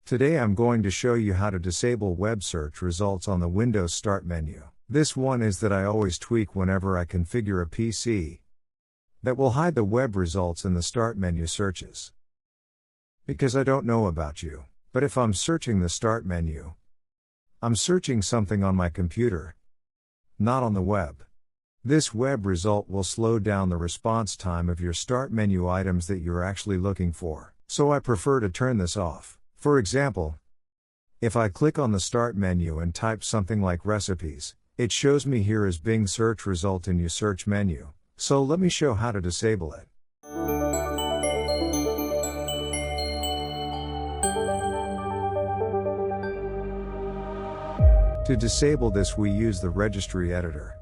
Today I'm going to show you how to disable web search results on the Windows Start menu. This one is that I always tweak whenever I configure a PC. That will hide the web results in the Start menu searches. Because I don't know about you, but if I'm searching the Start menu, I'm searching something on my computer, not on the web. This web result will slow down the response time of your Start menu items that you're actually looking for, so I prefer to turn this off. For example, if I click on the Start menu and type something like recipes, it shows me here as Bing search result in your search menu. So let me show how to disable it. To disable this we use the Registry Editor.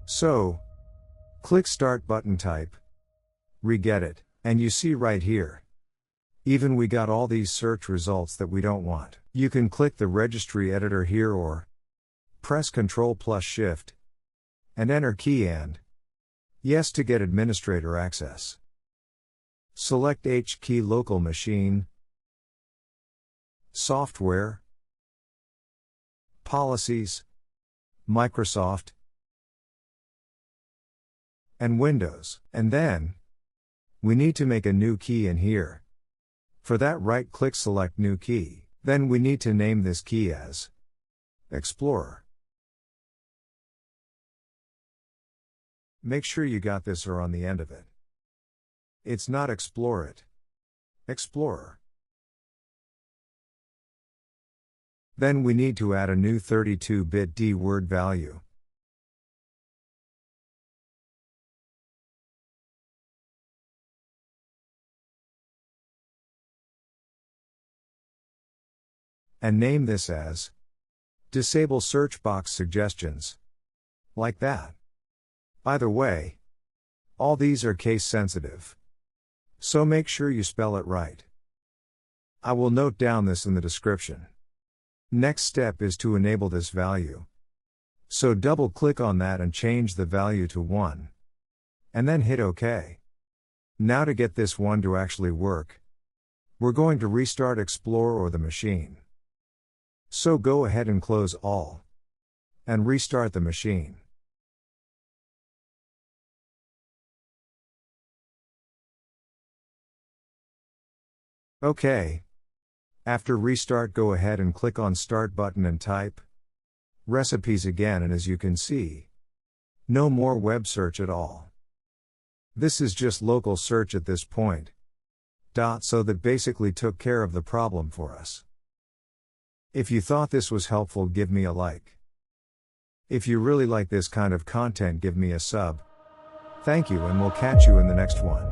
So, click Start button, type, re-get it, and you see right here, even we got all these search results that we don't want. You can click the Registry Editor here or press Ctrl+Shift and Enter key and yes to get administrator access. Select H key local machine, software, policies, Microsoft, and Windows. And then we need to make a new key in here. For that, right-click, select New Key. Then we need to name this key as Explorer. Make sure you got this or on the end of it. It's not Explore it. Explorer. Then we need to add a new 32-bit DWORD value. And name this as DisableSearchBoxSuggestions. Like that. By the way, all these are case sensitive, so make sure you spell it right. I will note down this in the description. Next step is to enable this value. So double click on that and change the value to 1. And then hit OK. Now to get this one to actually work, we're going to restart Explorer or the machine. So go ahead and close all. And restart the machine. OK. After restart, go ahead and click on Start button and type recipes again, and as you can see, no more web search at all. This is just local search at this point. So that basically took care of the problem for us. If you thought this was helpful, give me a like. If you really like this kind of content, give me a sub. Thank you, and we'll catch you in the next one.